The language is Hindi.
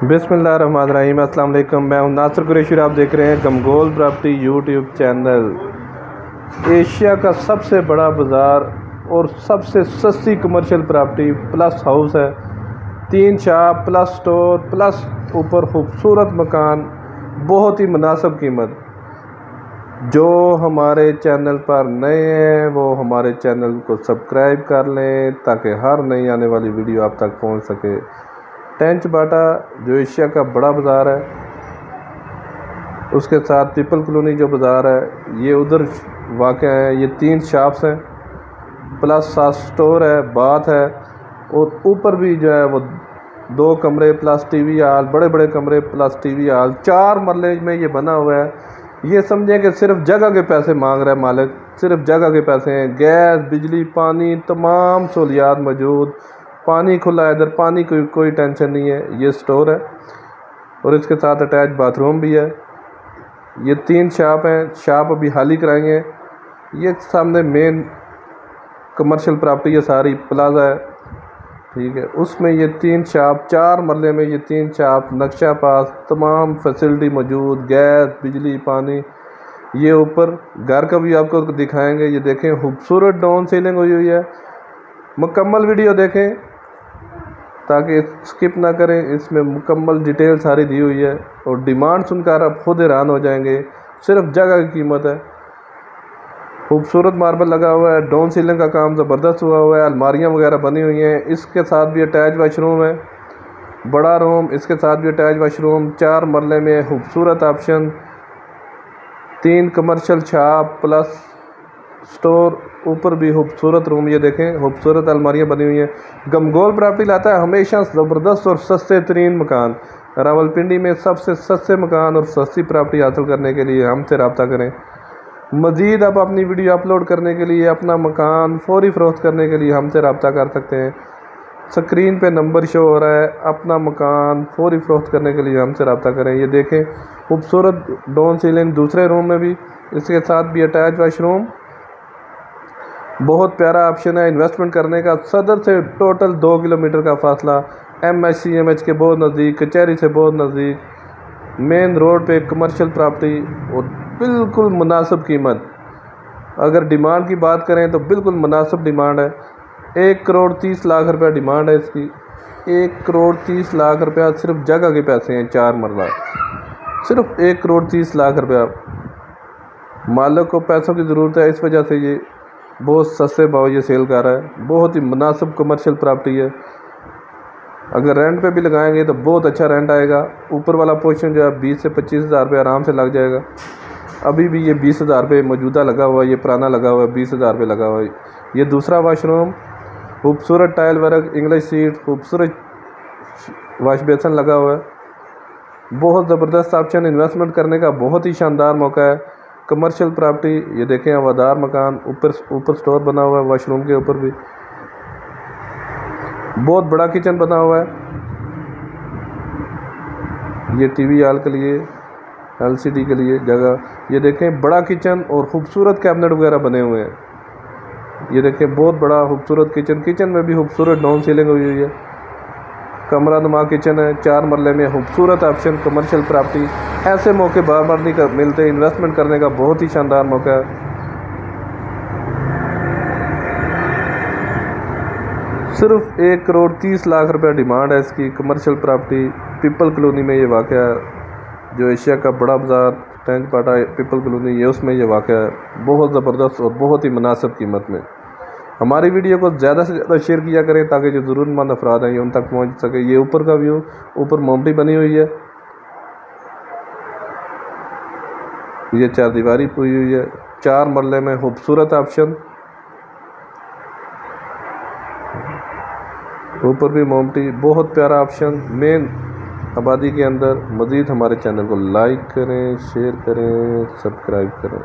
बिस्मिल्लाहिर्रहमानिर्रहीम। अस्सलाम वालेकुम। मैं हूं नासिर कुरैशी। आप देख रहे हैं गमगोल प्रॉपर्टी यूट्यूब चैनल। एशिया का सबसे बड़ा बाज़ार और सबसे सस्ती कमर्शियल प्रॉपर्टी प्लस हाउस है। 3 शॉप प्लस स्टोर प्लस ऊपर खूबसूरत मकान, बहुत ही मुनासिब कीमत। जो हमारे चैनल पर नए हैं वो हमारे चैनल को सब्सक्राइब कर लें ताकि हर नई आने वाली वीडियो आप तक पहुंच सके। टेंच बाटा जो एशिया का बड़ा बाज़ार है, उसके साथ पीपल कॉलोनी जो बाज़ार है ये उधर वाक़ है। ये 3 शॉप्स हैं प्लस 7 स्टोर है, बाथ है और ऊपर भी जो है वो 2 कमरे प्लस टीवी हॉल, बड़े बड़े कमरे प्लस टीवी हॉल, 4 मरले में ये बना हुआ है। ये समझें कि सिर्फ जगह के पैसे मांग रहा है मालिक, सिर्फ जगह के पैसे हैं। गैस, बिजली, पानी, तमाम सहूलियात मौजूद। पानी खुला है इधर, पानी की कोई टेंशन नहीं है। ये स्टोर है और इसके साथ अटैच बाथरूम भी है। ये 3 शॉप हैं, शॉप अभी हाल ही कराएंगे। ये सामने मेन कमर्शियल प्रॉपर्टी है, सारी प्लाजा है, ठीक है। उसमें ये 3 शॉप, 4 मरले में ये 3 शॉप, नक्शा पास, तमाम फैसिलिटी मौजूद, गैस, बिजली, पानी। ये ऊपर घर का भी आपको दिखाएंगे। ये देखें, खूबसूरत डाउन सीलिंग हुई हुई है। मुकम्मल वीडियो देखें ताकि स्किप ना करें, इसमें मुकम्मल डिटेल सारी दी हुई है और डिमांड सुनकर आप खुद हैरान हो जाएंगे। सिर्फ जगह की कीमत है। खूबसूरत मार्बल लगा हुआ है, डाउन सीलिंग का काम ज़बरदस्त हुआ हुआ है, अलमारियाँ वगैरह बनी हुई हैं। इसके साथ भी अटैच वाशरूम है, बड़ा रूम, इसके साथ भी अटैच वाशरूम। 4 मरले में खूबसूरत option, 3 commercial shop plus store, ऊपर भी खूबसूरत रूम। ये देखें, खूबसूरत अलमारियाँ बनी हुई हैं। गमगोल प्रॉपर्टी लाता है हमेशा ज़बरदस्त और सस्ते तरीन मकान। रावलपिंडी में सबसे सस्ते मकान और सस्ती प्रॉपर्टी हासिल करने के लिए हमसे रब्ता करें। मज़ीद आप अपनी वीडियो अपलोड करने के लिए, अपना मकान फौरी फ़रोख्त करने के लिए हमसे रब्ता कर सकते हैं। स्क्रीन पे नंबर शो हो रहा है। अपना मकान फौरी फ़रोख्त करने के लिए हमसे रब्ता करें। ये देखें, खूबसूरत डाउन सीलिंग दूसरे रूम में भी, इसके साथ भी अटैच वाशरूम। बहुत प्यारा ऑप्शन है इन्वेस्टमेंट करने का। सदर से टोटल 2 किलोमीटर का फासला, MHCMH के बहुत नज़दीक, कचहरी से बहुत नज़दीक, मेन रोड पे कमर्शियल प्रॉपर्टी और बिल्कुल मुनासिब कीमत। अगर डिमांड की बात करें तो बिल्कुल मुनासिब डिमांड है। 1 करोड़ 30 लाख रुपया डिमांड है इसकी। 1 करोड़ 30 लाख रुपया सिर्फ जगह के पैसे हैं। 4 मरला सिर्फ 1 करोड़ 30 लाख रुपया। मालिक को पैसों की ज़रूरत है, इस वजह से ये बहुत सस्ते भाव ये सेल कर रहा है। बहुत ही मुनासिब कमर्शियल प्रॉपर्टी है। अगर रेंट पे भी लगाएंगे तो बहुत अच्छा रेंट आएगा। ऊपर वाला पोर्शन जो है 20 से 25 हज़ार रुपये आराम से लग जाएगा। अभी भी ये 20 हज़ार रुपये मौजूदा लगा हुआ है, ये पुराना लगा हुआ है, 20 हज़ार रुपये लगा हुआ है। ये दूसरा वाशरूम, खूबसूरत टाइल वर्क, इंग्लिश सीट, खूबसूरत वाश बेसन लगा हुआ है। बहुत ज़बरदस्त ऑप्शन, इन्वेस्टमेंट करने का बहुत ही शानदार मौका है। कमर्शियल प्रॉपर्टी, ये देखें, हवादार मकान, ऊपर स्टोर बना हुआ है, वाशरूम के ऊपर भी बहुत बड़ा किचन बना हुआ है। ये टीवी हॉल के लिए, LCD के लिए जगह। ये देखें, बड़ा किचन और खूबसूरत कैबिनेट वगैरह बने हुए हैं। ये देखें, बहुत बड़ा खूबसूरत किचन। किचन में भी खूबसूरत डाउन सीलिंग हुई हुई है। कमरा नुमा किचन है, 4 मरले में खूबसूरत ऑप्शन, कमर्शियल प्रॉपर्टी। ऐसे मौके बार बार नहीं मिलते। इन्वेस्टमेंट करने का बहुत ही शानदार मौका है। सिर्फ 1 करोड़ 30 लाख रुपया डिमांड है इसकी। कमर्शियल प्रॉपर्टी पीपल कॉलोनी में ये वाक़ है, जो एशिया का बड़ा बाज़ार टेंच बाटा पीपल कॉलोनी, ये उसमें ये वाक़ है। बहुत ज़बरदस्त और बहुत ही मुनासिब कीमत में। हमारी वीडियो को ज़्यादा से ज़्यादा शेयर किया करें ताकि जो ज़रूरतमंद अफराद हैं ये उन तक पहुंच सके। ये ऊपर का व्यू, ऊपर मोमटी बनी हुई है। ये 4 दीवारी हुई हुई है। 4 मरले में खूबसूरत ऑप्शन, ऊपर भी मोमटी, बहुत प्यारा ऑप्शन मेन आबादी के अंदर। मज़ीद हमारे चैनल को लाइक करें, शेयर करें, सब्सक्राइब करें।